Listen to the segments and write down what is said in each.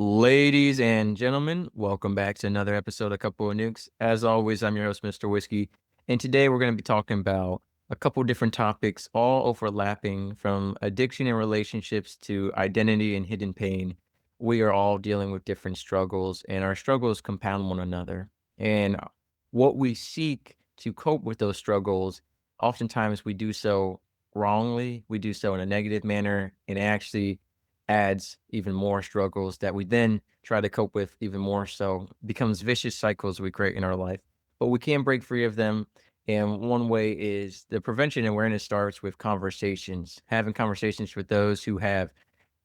Ladies and gentlemen, welcome back to another episode of Couple of Nukes. As always, I'm your host, Mr. Whiskey, and today we're going to be talking about a couple different topics, all overlapping from addiction and relationships to identity and hidden pain. We are all dealing with different struggles, and our struggles compound one another. And what we seek to cope with those struggles, oftentimes we do so wrongly, we do so in a negative manner, and actually adds even more struggles that we then try to cope with even more so. Becomes vicious cycles we create in our life, but we can break free of them. And one way is the prevention and awareness starts with conversations, having conversations with those who have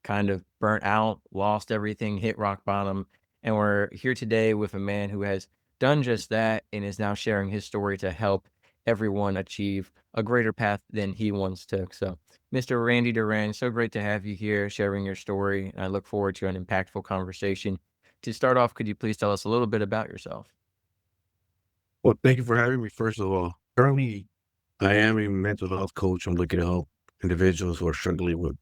kind of burnt out, lost everything, hit rock bottom. And we're here today with a man who has done just that and is now sharing his story to help everyone achieve a greater path than he once took. So, Mr. Randy Duran, so great to have you here sharing your story. I look forward to an impactful conversation. To start off, could you please tell us a little bit about yourself? Well, thank you for having me, first of all. Currently, I am a mental health coach. I'm looking to help individuals who are struggling with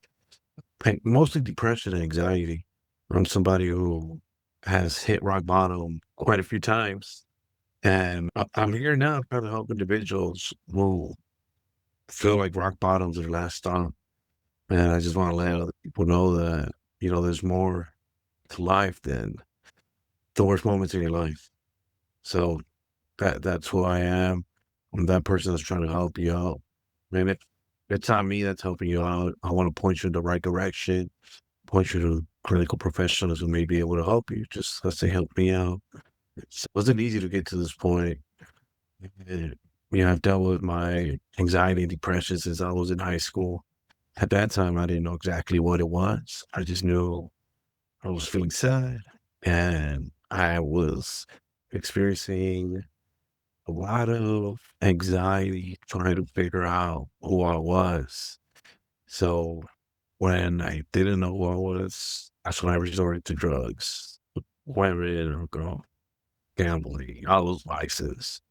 mostly depression and anxiety. I'm somebody who has hit rock bottom quite a few times. And I'm here now trying to help individuals who feel like rock bottom's their last stop. And I just want to let other people know that, there's more to life than the worst moments in your life. So that's who I am. I'm that person that's trying to help you out. And if it's not me that's helping you out, I want to point you in the right direction, point you to clinical professionals who may be able to help you. Just let's say help me out. It wasn't easy to get to this point. And, I've dealt with my anxiety and depression since I was in high school. At that time, I didn't know exactly what it was. I just knew I was feeling sad and I was experiencing a lot of anxiety trying to figure out who I was. So when I didn't know who I was, that's when I resorted to drugs, women, or girl, gambling, all those vices.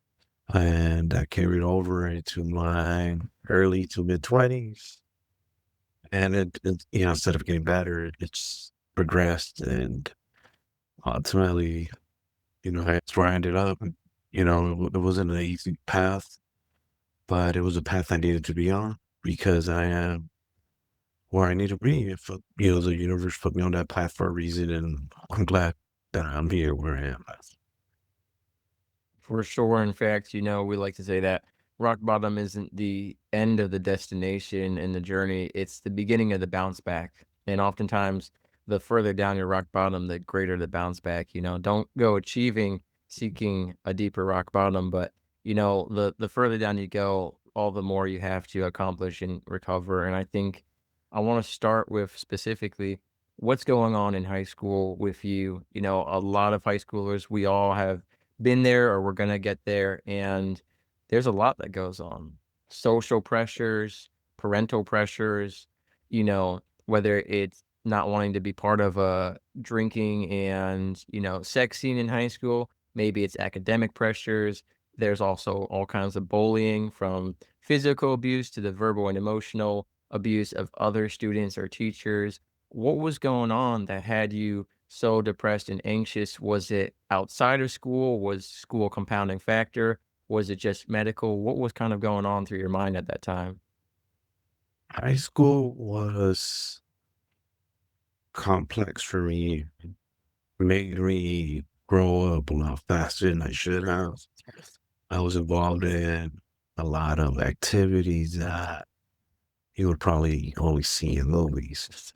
And that carried over into my early to mid 20s. And instead of getting better, it's progressed. And ultimately, that's where I ended up. It wasn't an easy path, but it was a path I needed to be on because I am where I need to be. If the universe put me on that path for a reason, and I'm glad that I'm here where I am. For sure. In fact, we like to say that rock bottom isn't the end of the destination and the journey, it's the beginning of the bounce back. And oftentimes, the further down your rock bottom, the greater the bounce back. Don't go seeking a deeper rock bottom, but the further down you go, all the more you have to accomplish and recover. And I think I want to start with specifically what's going on in high school with you. A lot of high schoolers, we all have been there or we're gonna get there, and there's a lot that goes on. Social pressures, parental pressures, whether it's not wanting to be part of a drinking and, sex scene in high school, maybe it's academic pressures. There's also all kinds of bullying from physical abuse to the verbal and emotional abuse of other students or teachers. What was going on that had you so depressed and anxious? Was it outside of school? Was school a compounding factor? Was it just medical? What was kind of going on through your mind at that time? High school was complex for me, made me grow up a lot faster than I should have. I was involved in a lot of activities that you would probably only see in movies.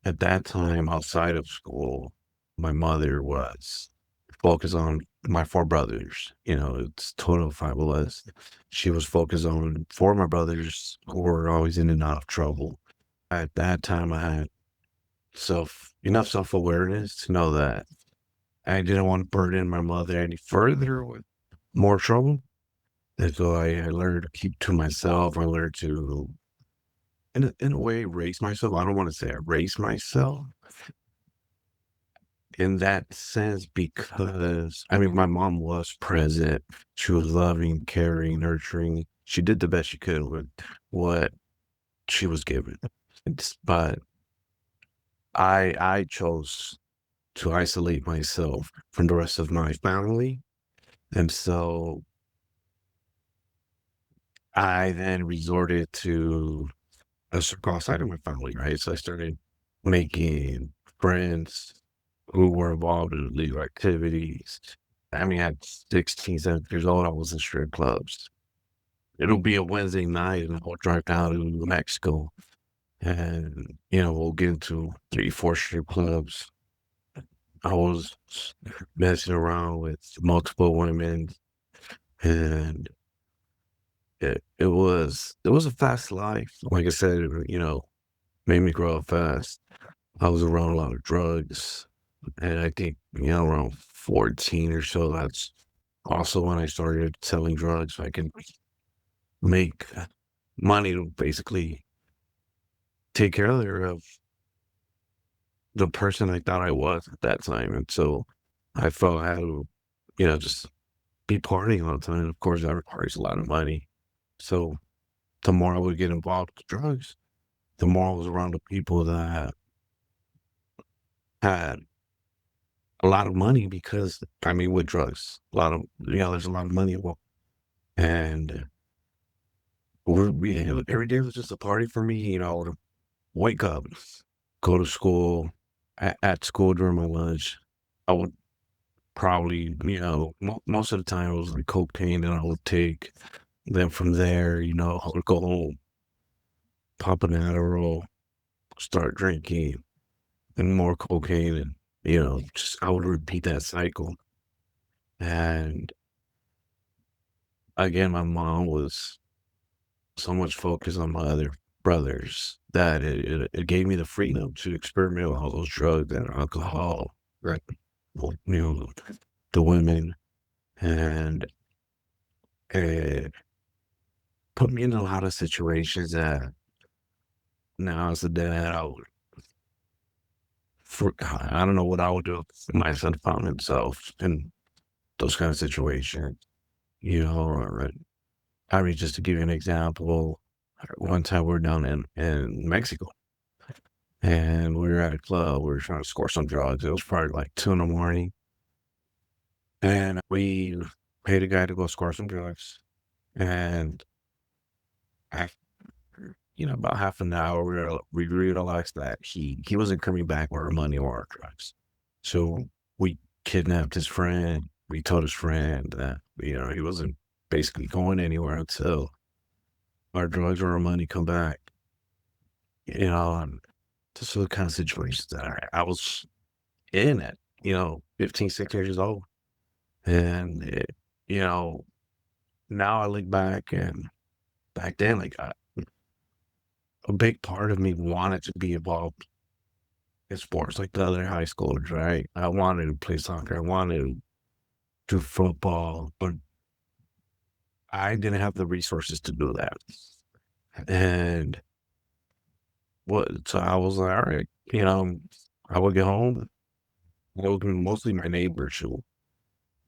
At that time, outside of school, my mother was focused on my four brothers. It's total of five of us. She was focused on four of my brothers who were always in and out of trouble. At that time, I had enough self awareness to know that I didn't want to burden my mother any further with more trouble. And so I learned to keep to myself. I learned to, in a way, raise myself. I don't want to say I raised myself in that sense because, I mean, my mom was present. She was loving, caring, nurturing. She did the best she could with what she was given. But I chose to isolate myself from the rest of my family. And so I then resorted to a circle outside of my family, right? So I started making friends who were involved in illegal activities. I mean, at 16, 17 years old, I was in strip clubs. It'll be a Wednesday night and I'll drive down to New Mexico and, we'll get into 3, 4 strip clubs. I was messing around with multiple women and it was a fast life. Like I said, made me grow up fast. I was around a lot of drugs. And I think, around 14 or so, that's also when I started selling drugs. So I can make money to basically take care of the person I thought I was at that time. And so I felt I had to, just be partying all the time. And of course, that requires a lot of money. So the more I would get involved with drugs, the more I was around the people that had a lot of money because, I mean, with drugs, a lot of, there's a lot of money involved. And every day was just a party for me, to wake up, go to school, at school during my lunch. I would probably, most of the time it was like cocaine that I would take. Then from there, I would go home, pop an Adderall, start drinking, and more cocaine. And, just I would repeat that cycle. And again, my mom was so much focused on my other brothers that it gave me the freedom to experiment with all those drugs and alcohol, right? Well, the women, and it put me in a lot of situations that now as a dad, I don't know what I would do if my son found himself in those kind of situations, or I mean, just to give you an example, one time we were down in Mexico and we were at a club. We were trying to score some drugs. It was probably like 2 in the morning. And we paid a guy to go score some drugs. And after, about half an hour, we realized that he wasn't coming back with our money or our drugs. So we kidnapped his friend. We told his friend that, he wasn't basically going anywhere until our drugs or our money come back. And this was the kind of situations that I was in at, 15, 16 years old. And, you know, now I look back and back then, like a big part of me wanted to be involved in sports like the other high schoolers, right? I wanted to play soccer. I wanted to do football, but I didn't have the resources to do that. And so I was like, all right, I would get home. It would be mostly my neighbors who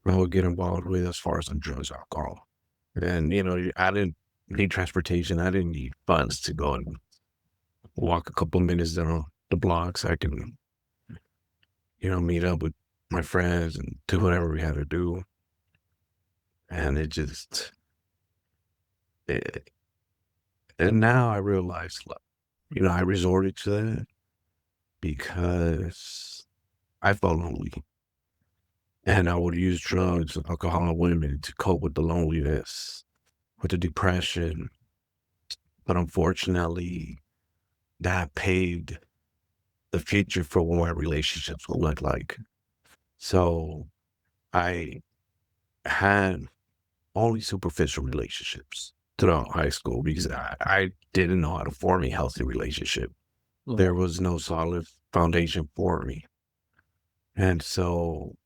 I would get involved with as far as the drugs, alcohol. And, I didn't need transportation. I didn't need funds to go and walk a couple minutes down the blocks. I can, meet up with my friends and do whatever we had to do. And it, and now I realize, like, I resorted to that because I felt lonely. And I would use drugs, alcohol, and women to cope with the loneliness, with the depression. But unfortunately, that paved the future for what my relationships will look like. So I had only superficial relationships throughout high school because I didn't know how to form a healthy relationship. Yeah. There was no solid foundation for me. And so,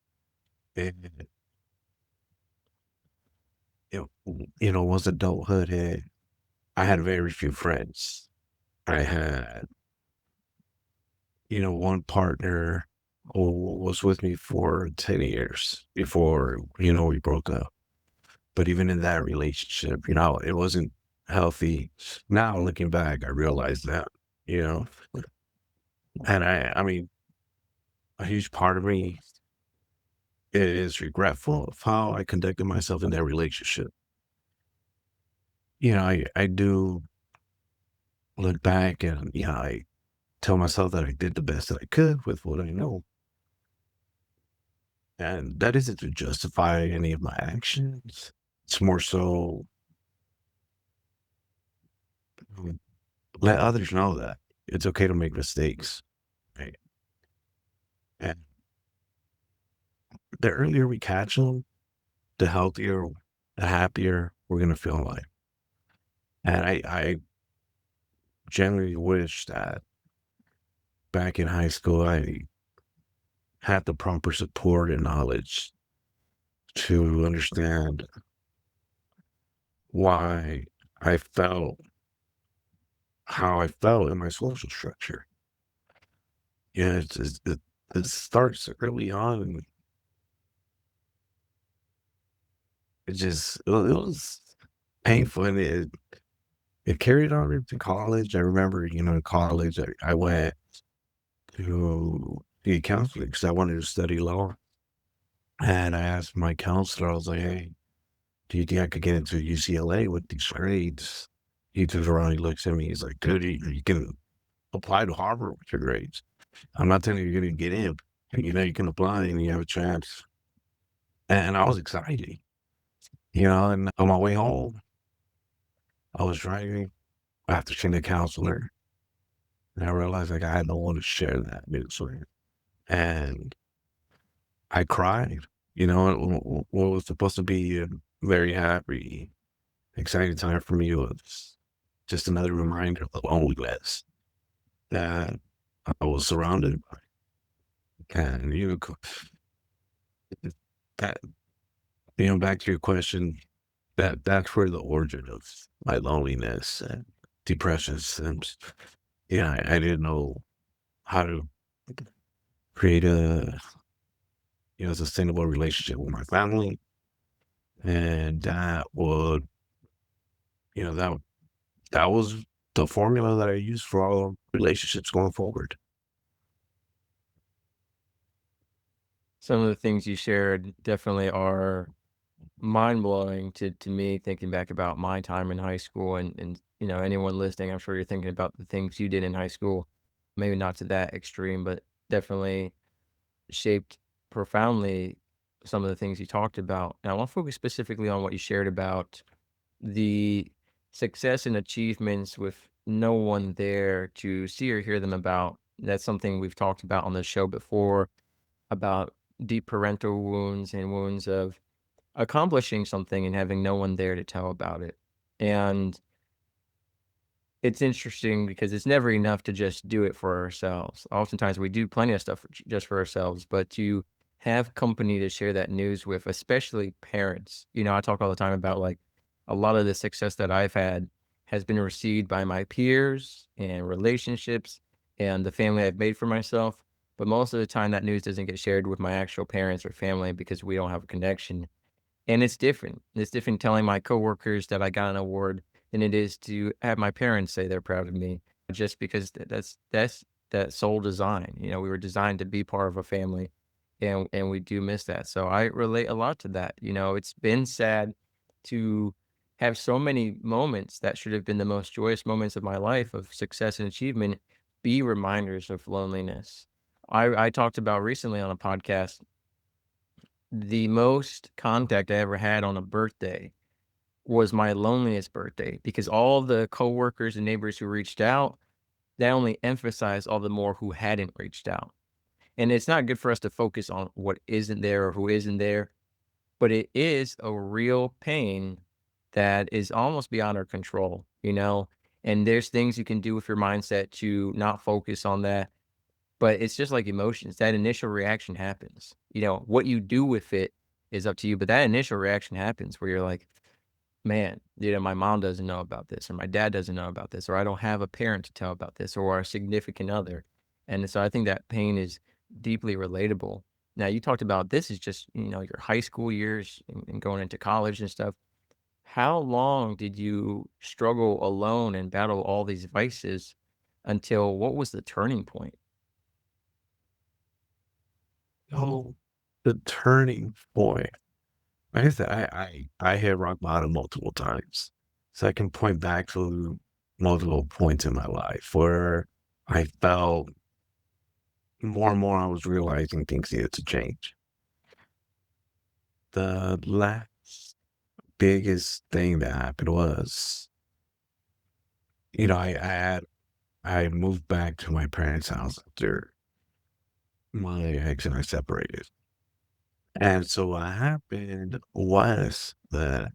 it, it once adulthood hit, I had very few friends. I had, one partner who was with me for 10 years before, we broke up. But even in that relationship, it wasn't healthy. Now looking back, I realized that, you know. And I mean, a huge part of me is regretful of how I conducted myself in that relationship. I do look back and, I tell myself that I did the best that I could with what I know. And that isn't to justify any of my actions. It's more so mm, let others know that it's okay to make mistakes. Right. And the earlier we catch them, the healthier, the happier we're going to feel in life. And I generally wish that back in high school, I had the proper support and knowledge to understand why I felt how I felt in my social structure. Yeah, it starts early on, and it was painful, and it carried on into college. I remember, in college, I went to the counselor because I wanted to study law, and I asked my counselor, I was like, "Hey, do you think I could get into UCLA with these grades?" He turns around, he looks at me, he's like, "Dude, you can apply to Harvard with your grades. I'm not telling you you're gonna get in. You can apply and you have a chance." And I was excited, and on my way home, I was driving after seeing the counselor, and I realized like I had no one to share that news with. And I cried, what was supposed to be a very happy, exciting time for me was just another reminder of the loneliness that I was surrounded by. And, that, back to your question, that's where the origin of my loneliness and depression stems. Yeah, I didn't know how to create a sustainable relationship with my family, and that that was the formula that I used for all relationships going forward. Some of the things you shared definitely are mind-blowing to me thinking back about my time in high school and, anyone listening, I'm sure you're thinking about the things you did in high school. Maybe not to that extreme, but definitely shaped profoundly some of the things you talked about. And I want to focus specifically on what you shared about the success and achievements with no one there to see or hear them about. That's something we've talked about on the show before about deep parental wounds and wounds of accomplishing something and having no one there to tell about it. And it's interesting because it's never enough to just do it for ourselves. Oftentimes, we do plenty of stuff just for ourselves, but to have company to share that news with, especially parents. I talk all the time about like a lot of the success that I've had has been received by my peers and relationships and the family I've made for myself. But most of the time, that news doesn't get shared with my actual parents or family because we don't have a connection. And it's different. It's different telling my coworkers that I got an award than it is to have my parents say they're proud of me just because that's that sole design. We were designed to be part of a family and we do miss that. So I relate a lot to that. It's been sad to have so many moments that should have been the most joyous moments of my life of success and achievement be reminders of loneliness. I talked about recently on a podcast the most contact I ever had on a birthday was my loneliest birthday because all the coworkers and neighbors who reached out, that only emphasized all the more who hadn't reached out. And it's not good for us to focus on what isn't there or who isn't there, but it is a real pain that is almost beyond our control. And there's things you can do with your mindset to not focus on that, but it's just like emotions. That initial reaction happens. What you do with it is up to you, but that initial reaction happens where you're like, "Man, my mom doesn't know about this, or my dad doesn't know about this, or I don't have a parent to tell about this, or a significant other." And so I think that pain is deeply relatable. Now, you talked about this is just, your high school years and going into college and stuff. How long did you struggle alone and battle all these vices until what was the turning point? So the turning point, like I said, I hit rock bottom multiple times. So I can point back to multiple points in my life where I felt more and more I was realizing things needed to change. The last biggest thing that happened was, I moved back to my parents' house after my ex and I separated. And so what happened was that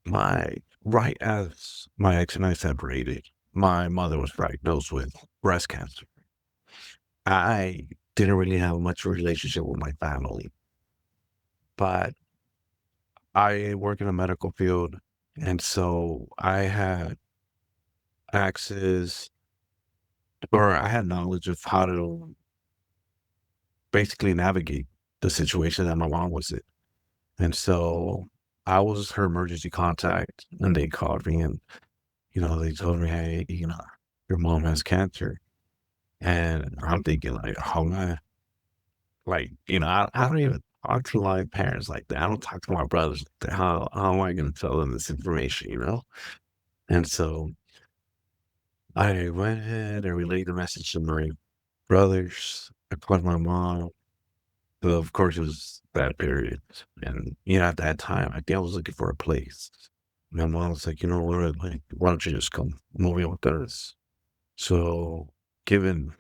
my right as my ex and I separated, my mother was diagnosed with breast cancer. I didn't really have much relationship with my family, but I work in a medical field, and so I had access or I had knowledge of how to basically navigate the situation that my mom was in. And so I was her emergency contact, and they called me and, they told me, hey, your mom has cancer. And I'm thinking, like, how am I, like, I don't even talk to my parents like that. I don't talk to my brothers like that. How am I going to tell them this information? And so I went ahead and relayed the message to my brothers. I called my mom. But of course, it was that period. And, at that time, I think I was looking for a place. My mom was like, you know what, like, why don't you just come move in with us? So, given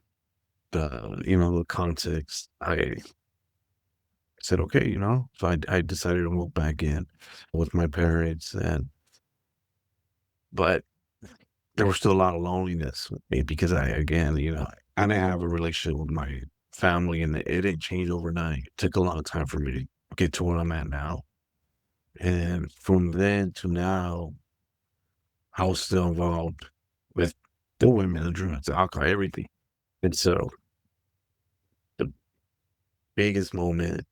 the context, I said, okay, So I decided to move back in with my parents. But there was still a lot of loneliness with me because again, I didn't have a relationship with my family and it didn't change overnight. It took a long time for me to get to where I'm at now. And from then to now, I was still involved with the women, the drugs, the alcohol, everything. And so the biggest moment,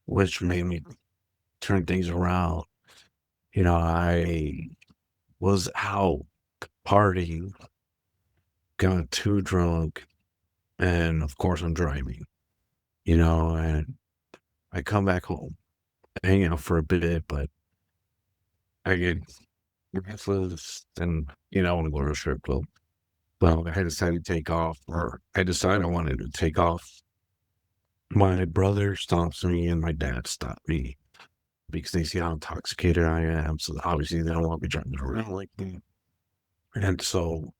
which made me turn things around, I was out partying, got too drunk, and of course I'm driving, and I come back home, hang out for a bit, but I get restless and, I want to go to a strip club. Well, I decided to take off, or I decided I wanted to take off. My brother stops me and my dad stopped me because they see how intoxicated I am. So obviously they don't want me driving around like that. And so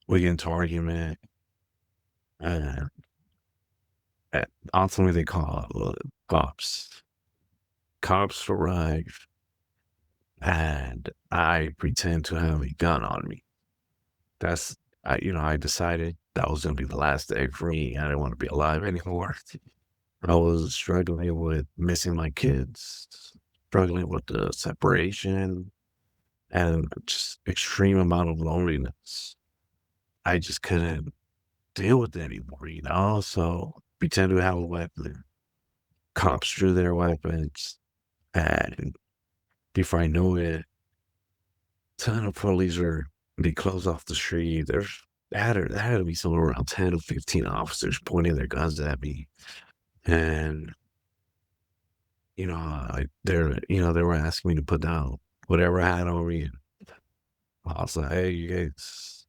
we get into argument and, ultimately they call cops. Cops arrive and I pretend to have a gun on me. I decided that was going to be the last day for me. I didn't want to be alive anymore. I was struggling with missing my kids, struggling with the separation, and just extreme amount of loneliness. I just couldn't deal with it anymore. So pretend to have a weapon. Cops drew their weapons, and before I knew it, ton of police they closed off the street. There had to be somewhere around 10 to 15 officers pointing their guns at me. And, they were asking me to put down whatever I had on me. And I was like, hey, you guys,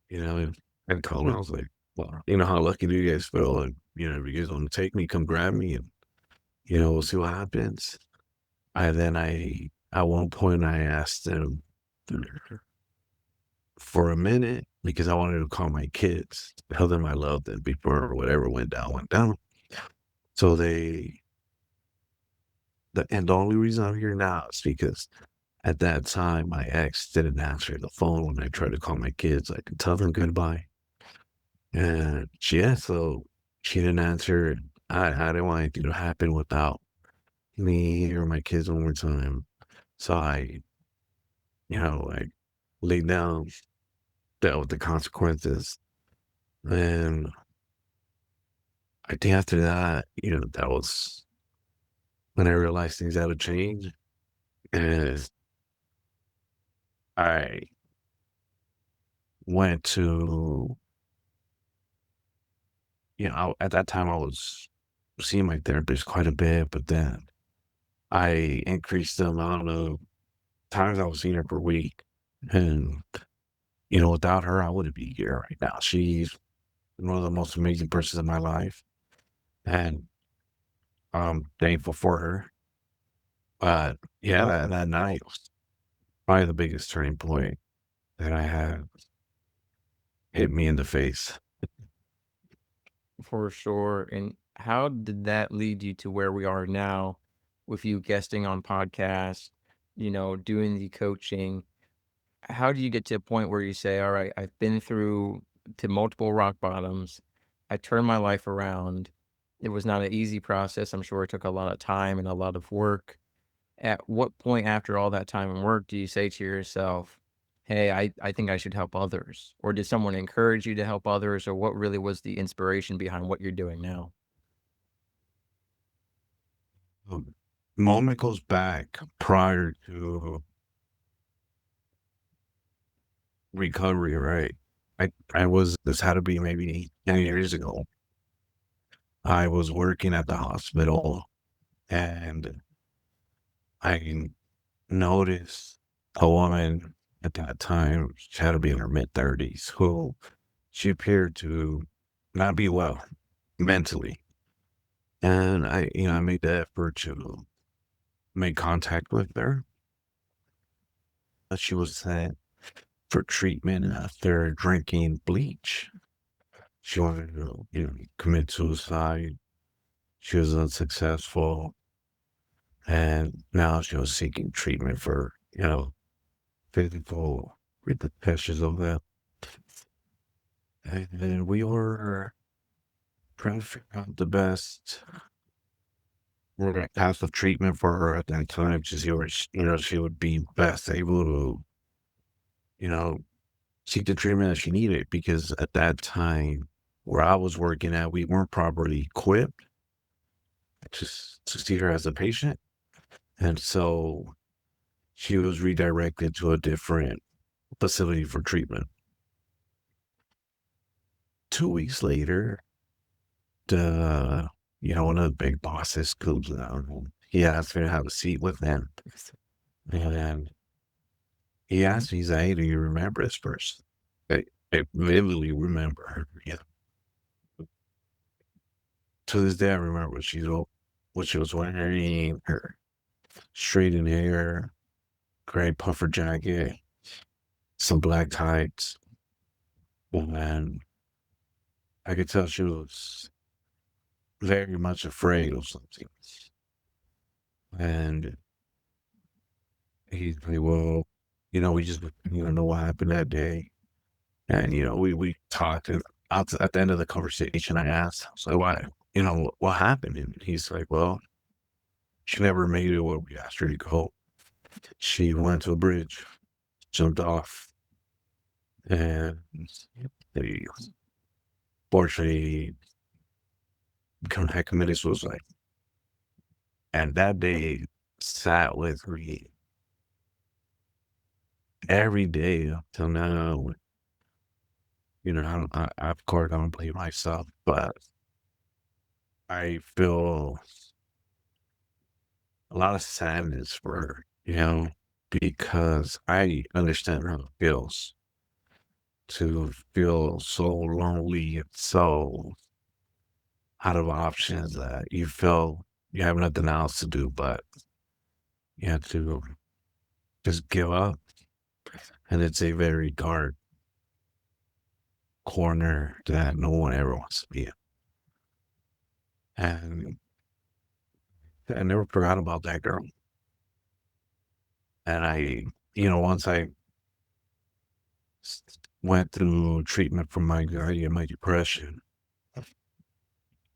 and called me. I was like, well, how lucky do you guys feel? And, if you guys want to take me, come grab me and, we'll see what happens. At one point, I asked them for a minute because I wanted to call my kids, tell them I loved them before whatever went down, went down. So and the only reason I'm here now is because at that time, my ex didn't answer the phone when I tried to call my kids, like to tell them goodbye. And so she didn't answer. I didn't want anything to happen without me or my kids one more time. So I laid down, dealt with the consequences. And I think after that, that was when I realized things had to change. And I went to at that time I was seeing my therapist quite a bit, but then I increased the amount of times I was seeing her per week. And, without her, I wouldn't be here right now. She's one of the most amazing persons in my life. And I'm thankful for her. But yeah, that night was probably the biggest turning point that I had hit me in the face. For sure. And how did that lead you to where we are now with you guesting on podcasts, doing the coaching? How do you get to a point where you say, all right, I've been through to multiple rock bottoms. I turned my life around. It was not an easy process. I'm sure it took a lot of time and a lot of work. At what point after all that time and work do you say to yourself, hey, I think I should help others? Or did someone encourage you to help others? Or what really was the inspiration behind what you're doing now? The moment goes back prior to recovery, right? This had to be maybe 10 years ago. I was working at the hospital and I noticed a woman at that time, she had to be in her mid-30s, who she appeared to not be well mentally. And I made the effort to make contact with her. She was sent for treatment after drinking bleach. She wanted to, commit suicide. She was unsuccessful. And now she was seeking treatment for, physical repercussions of that. And then we were trying to figure out the best path of treatment for her at that time to see where she would be best able to, you know, seek the treatment that she needed. Because at that time where I was working at, we weren't properly equipped to see her as a patient. And so she was redirected to a different facility for treatment. 2 weeks later, one of the big bosses comes down. He asked me to have a seat with him. And he asked me, he's like, hey, do you remember this person? I vividly remember her. Yeah. To this day, I remember what she was wearing, her straightened hair, gray puffer jacket, some black tights. And I could tell she was very much afraid of something. And he's like, well, we just, know what happened that day. And, we talked, and at the end of the conversation, I asked, so why, what happened? And he's like, well, she never made it where we asked her to go. She went to a bridge, jumped off, and they fortunately had committed suicide. And that day sat with me every day up till now. Of course, I don't blame myself, but I feel a lot of sadness for her, because I understand how it feels to feel so lonely and so out of options that you feel you have nothing else to do but you have to just give up. And it's a very dark corner that no one ever wants to be in. And I never forgot about that girl. And once I went through treatment for my anxiety and my depression,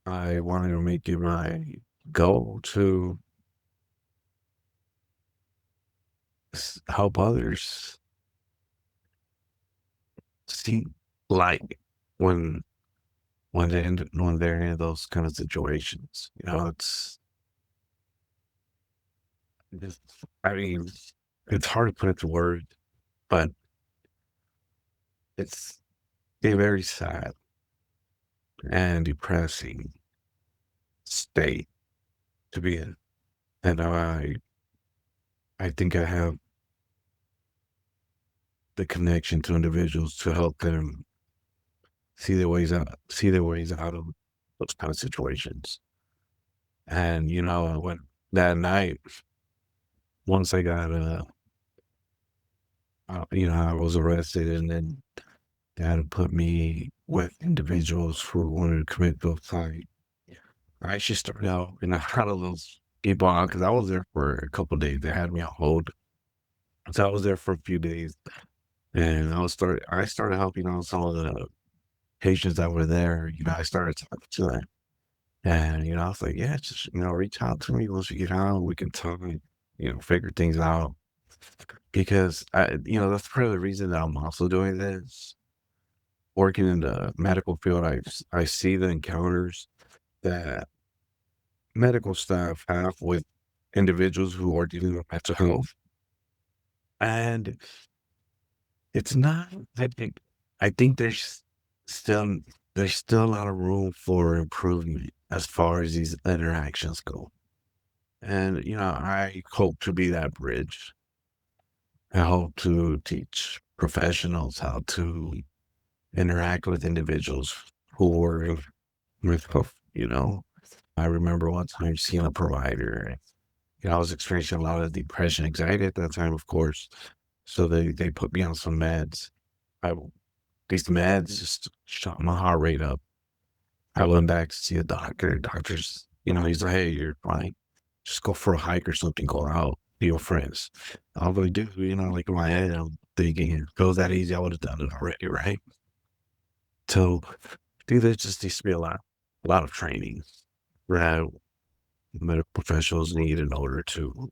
I wanted to make it my goal to help others see light when when they're in those kind of situations. It's I mean, it's hard to put into words, but it's very sad and depressing state to be in. And I think I have the connection to individuals to help them see their ways out of those kind of situations. And when that night, once I got I was arrested, and then they had to put me with individuals who wanted to commit suicide. I actually started out in a lot of those people out because I was there for a couple of days. They had me on hold, so I was there for a few days, and I started helping out some of the patients that were there. I started talking to them, and I was like, yeah, just reach out to me once you get out, we can talk, and figure things out. Because that's part of the reason that I'm also doing this. Working in the medical field, I see the encounters that medical staff have with individuals who are dealing with mental health. And it's not, I think still, there's still a lot of room for improvement as far as these interactions go. And, I hope to be that bridge. I hope to teach professionals how to interact with individuals who are with health. I remember one time seeing a provider. I was experiencing a lot of depression, anxiety at that time, of course. So they put me on some meds. I These meds just shot my heart rate up. I went back to see a doctor. Doctor's, he's like, hey, you're fine. Just go for a hike or something. Go out, be with friends. I'll really do, like in my head, I'm thinking, if it goes that easy, I would have done it already, right? So, I think there just needs to be a lot of training that medical professionals need in order to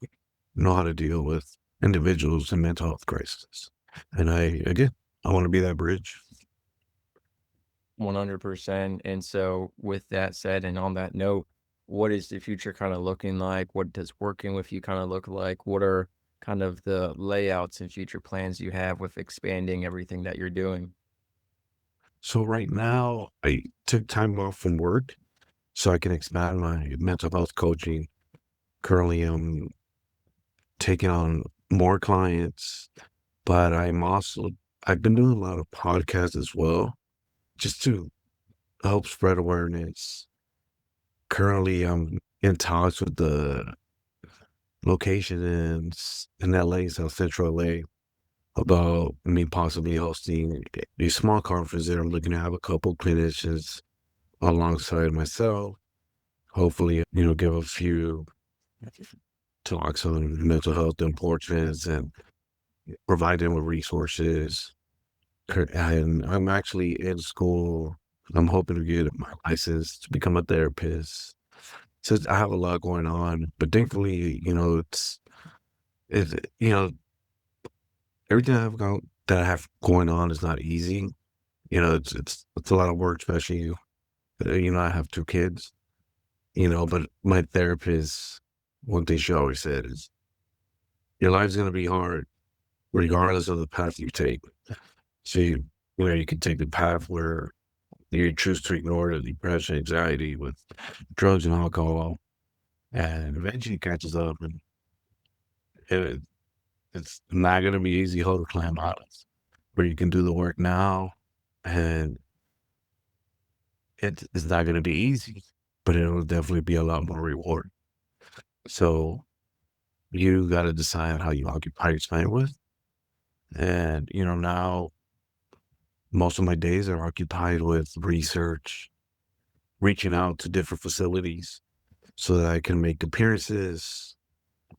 know how to deal with individuals in mental health crisis. And again, I want to be that bridge. 100%. And so, with that said, and on that note, what is the future kind of looking like? What does working with you kind of look like? What are kind of the layouts and future plans you have with expanding everything that you're doing? So right now, I took time off from work so I can expand my mental health coaching. Currently, I'm taking on more clients, but I've been doing a lot of podcasts as well, just to help spread awareness. Currently, I'm in talks with the location in LA, South Central LA, about me possibly hosting a small conference there. I'm looking to have a couple clinicians alongside myself. Hopefully, give a few talks on mental health importance and provide them with resources. And I'm actually in school. I'm hoping to get my license to become a therapist. So I have a lot going on, but thankfully, it's everything that I have going on is not easy. It's a lot of work, especially I have two kids. But my therapist, one thing she always said is, your life's gonna be hard regardless of the path you take. So you can take the path where you choose to ignore the depression, anxiety with drugs and alcohol, and eventually it catches up, and it, it's not gonna be easy hill to climb out of. Where you can do the work now, and it's not gonna be easy, but it'll definitely be a lot more reward. So you got to decide how you occupy your time with. And, now most of my days are occupied with research, reaching out to different facilities so that I can make appearances,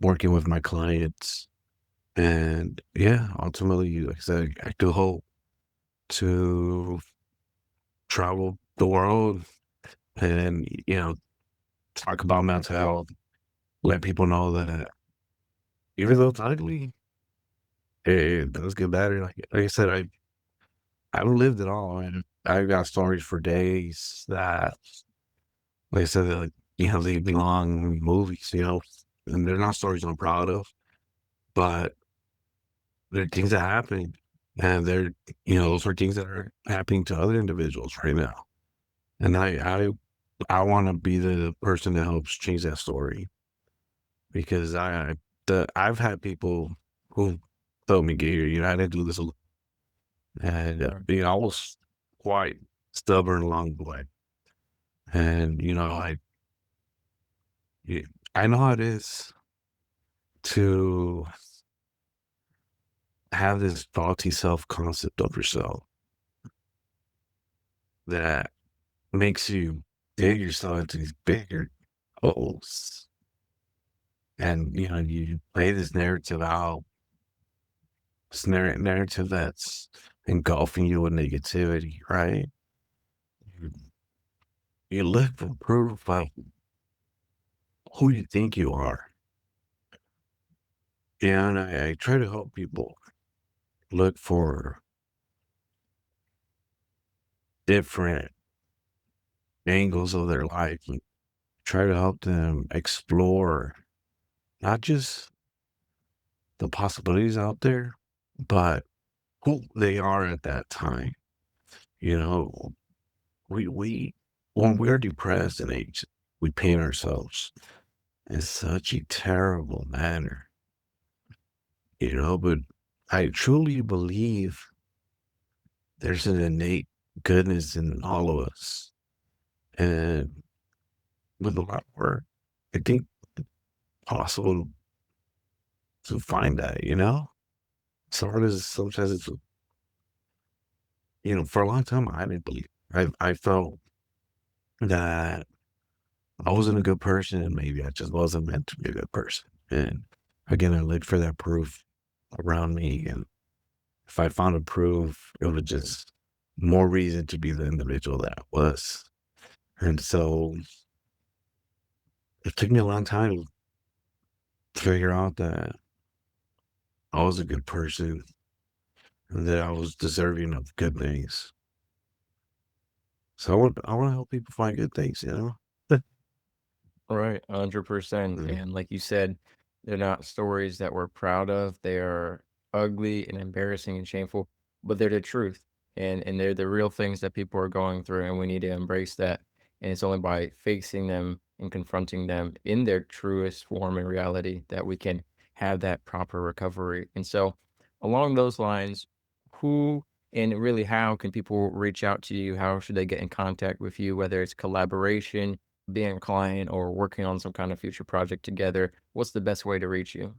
working with my clients. And yeah, ultimately, like I said, I do hope to travel the world and, talk about mental health, let people know that even though it's ugly, it does get better. Like I said, I've lived it all, and I've got stories for days that, like I said, like, they belong in movies, and they're not stories I'm proud of, but they're things that happen, and those are things that are happening to other individuals right now. And I want to be the person that helps change that story because I've had people who told me, "Get here, I didn't do this alone." And Right. I was quite stubborn along the way. And y- I know how it is to have this faulty self concept of yourself that makes you dig yourself into these bigger holes. And you play this narrative out, this narrative that's engulfing you with negativity, right? You, you look for proof of who you think you are. Yeah, and I try to help people look for different angles of their life and try to help them explore not just the possibilities out there, but who they are at that time. You know, we when we're depressed and anxious, we paint ourselves in such a terrible manner, but I truly believe there's an innate goodness in all of us. And with a lot of work, I think it's possible to find that. So hard as sometimes for a long time I didn't believe. I felt that I wasn't a good person and maybe I just wasn't meant to be a good person. And again, I looked for that proof around me. And if I found a proof, it was just more reason to be the individual that I was. And so it took me a long time to figure out that I was a good person and that I was deserving of good things. So I want to help people find good things. Right, 100%. Mhm. And like you said, they're not stories that we're proud of. They are ugly and embarrassing and shameful, but they're the truth. And they're the real things that people are going through, and we need to embrace that. And it's only by facing them and confronting them in their truest form and reality that we can have that proper recovery. And so, along those lines, who and really how can people reach out to you? How should they get in contact with you, whether it's collaboration, being a client, or working on some kind of future project together? What's the best way to reach you?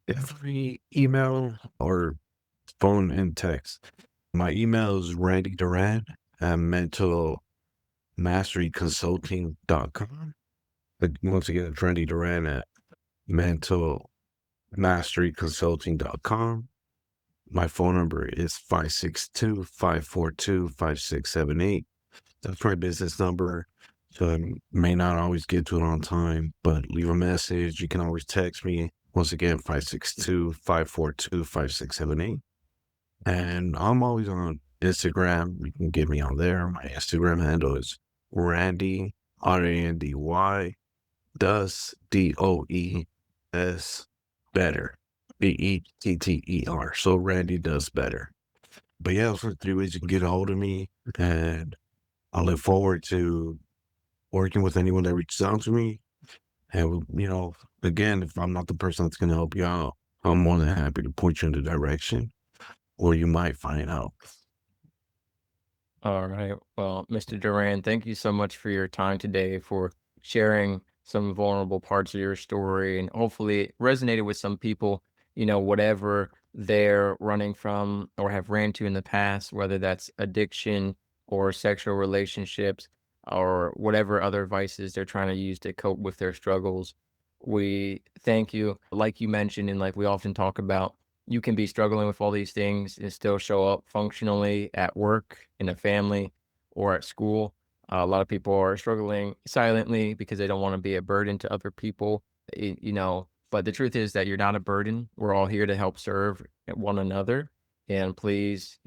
Every email or phone and text. My email is Randy Duran at mentalmasteryconsulting.com. Once again, it's Randy Duran at mentalmasteryconsulting.com. My phone number is 562-542-5678. That's my business number. So I may not always get to it on time, but leave a message. You can always text me. Once again, 562-542-5678. And I'm always on Instagram. You can get me on there. My Instagram handle is Randy, Randy, Does better. Better. So Randy does better. But yeah, those are 3 ways you can get a hold of me. And I look forward to working with anyone that reaches out to me. And, again, if I'm not the person that's going to help you out, I'm more than happy to point you in the direction where you might find out. All right. Well, Mr. Duran, thank you so much for your time today, for sharing some vulnerable parts of your story, and hopefully it resonated with some people, whatever they're running from or have ran to in the past, whether that's addiction or sexual relationships or whatever other vices they're trying to use to cope with their struggles. We thank you. Like you mentioned, and like we often talk about, you can be struggling with all these things and still show up functionally at work, in a family, or at school. A lot of people are struggling silently because they don't want to be a burden to other people, but the truth is that you're not a burden. We're all here to help serve one another. And please,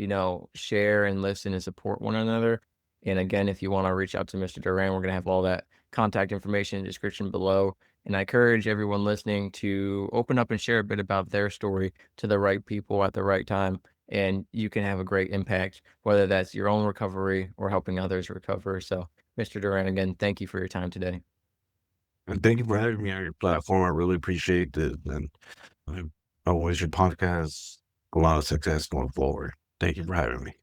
share and listen and support one another. And again, if you want to reach out to Mr. Duran, we're going to have all that contact information in the description below. And I encourage everyone listening to open up and share a bit about their story to the right people at the right time. and you can have a great impact, whether that's your own recovery or helping others recover. So, Mr. Duran, again, thank you for your time today. And thank you for having me on your platform. I really appreciate it. And I, I wish your podcast a lot of success going forward. Thank you for having me.